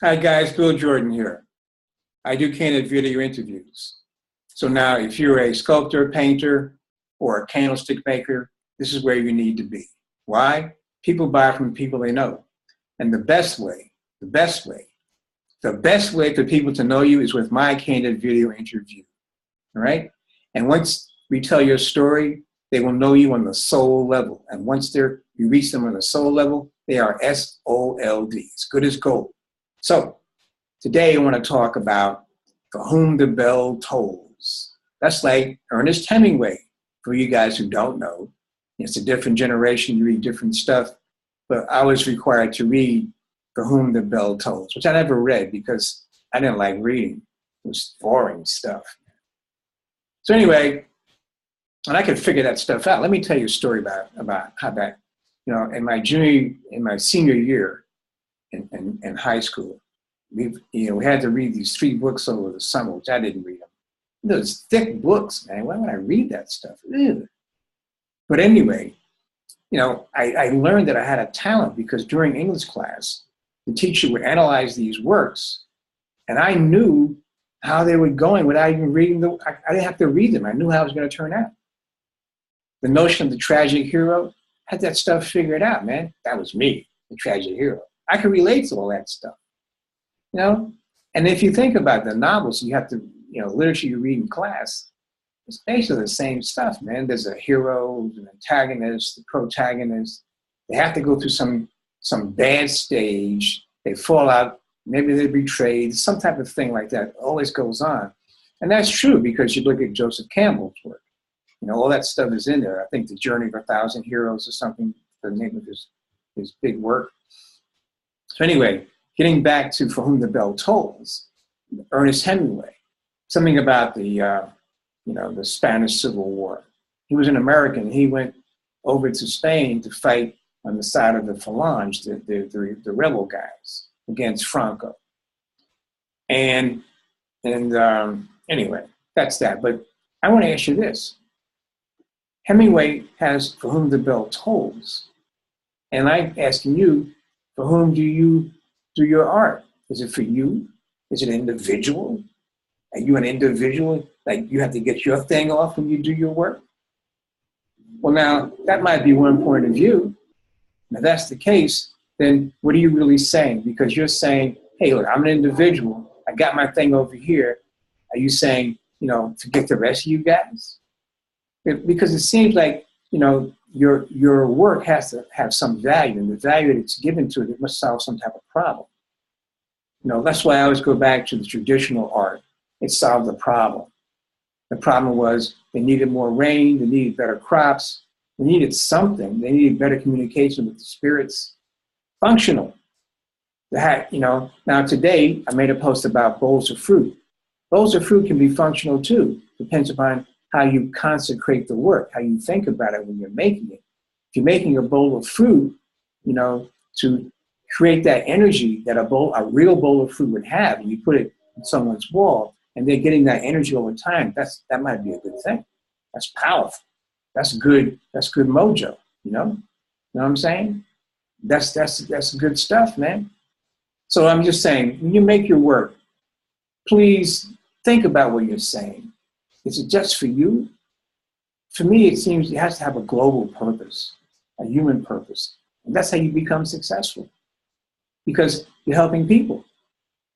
Hi guys, Bill Jordan here. I do candid video interviews. So now if you're a sculptor, painter, or a candlestick maker, this is where you need to be. Why? People buy from people they know. And the best way for people to know you is with my candid video interview. All right? And once we tell your story, they will know you on the soul level. And once you reach them on the soul level, they are SOLD, as good as gold. So today I want to talk about For Whom the Bell Tolls. That's like Ernest Hemingway, for you guys who don't know. It's a different generation, you read different stuff, but I was required to read For Whom the Bell Tolls, which I never read because I didn't like reading. It was boring stuff. So anyway, and I could figure that stuff out. Let me tell you a story about how that, in my senior year in high school, we had to read these 3 books over the summer, which I didn't read them. Those thick books, man. Why would I read that stuff? Ew. But anyway, I learned that I had a talent because during English class, the teacher would analyze these works, and I knew how they were going without even reading them. I didn't have to read them. I knew how it was going to turn out. The notion of the tragic hero, I had that stuff figured out, man. That was me, the tragic hero. I could relate to all that stuff. And if you think about the novels you have to, literature you read in class, it's basically the same stuff, man. There's a hero, an antagonist, the protagonist. They have to go through some bad stage. They fall out. Maybe they're betrayed. Some type of thing like that always goes on. And that's true because you look at Joseph Campbell's work. All that stuff is in there. I think The Journey of a Thousand Heroes or something, the name of his big work. So anyway, getting back to For Whom the Bell Tolls, Ernest Hemingway, something about the Spanish Civil War. He was an American. He went over to Spain to fight on the side of the Falange, the rebel guys, against Franco. And anyway, that's that. But I want to ask you this. Hemingway has For Whom the Bell Tolls. And I'm asking you, for whom do you do your art? Is it for you? Is it individual? Are you an individual? Like you have to get your thing off when you do your work? Well, now, that might be one point of view. Now, if that's the case, then what are you really saying? Because you're saying, hey, look, I'm an individual. I got my thing over here. Are you saying, forget the rest of you guys? Because it seems like, your work has to have some value, and the value that's given to it must solve some type of problem. That's why I always go back to the traditional art. It solved the problem. The problem was they needed more rain, they needed better crops, they needed something, they needed better communication with the spirits. Functional. Now today I made a post about bowls of fruit. Bowls of fruit can be functional too. Depends upon how you consecrate the work, how you think about it when you're making it. If you're making a bowl of fruit, to create that energy that a real bowl of fruit would have, and you put it on someone's wall, and they're getting that energy over time, that might be a good thing. That's powerful. That's good mojo, You know what I'm saying? That's good stuff, man. So I'm just saying, when you make your work, please think about what you're saying. Is it just for you? For me, it seems it has to have a global purpose, a human purpose. And that's how you become successful. Because you're helping people.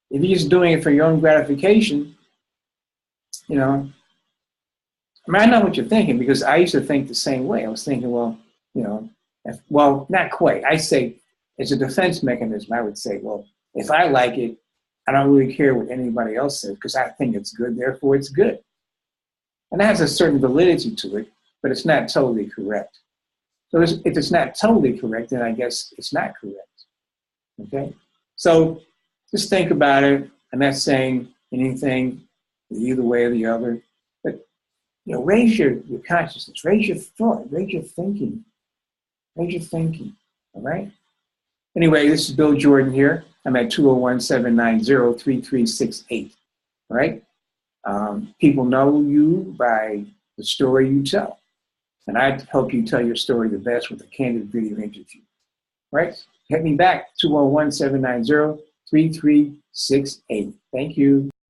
If you're just doing it for your own gratification, I know what you're thinking, because I used to think the same way. I was thinking, well, not quite. I say, as a defense mechanism, I would say, well, if I like it, I don't really care what anybody else says, because I think it's good, therefore it's good. And that has a certain validity to it, but it's not totally correct. So if it's not totally correct, then I guess it's not correct. Okay? So just think about it. I'm not saying anything either way or the other, but raise your consciousness, raise your thought, raise your thinking, all right? Anyway, this is Bill Jordan here. I'm at 201-790-3368, all right? People know you by the story you tell. And I help you tell your story the best with a candid video interview, right? Hit me back, 201-790-3368. 3368. Thank you.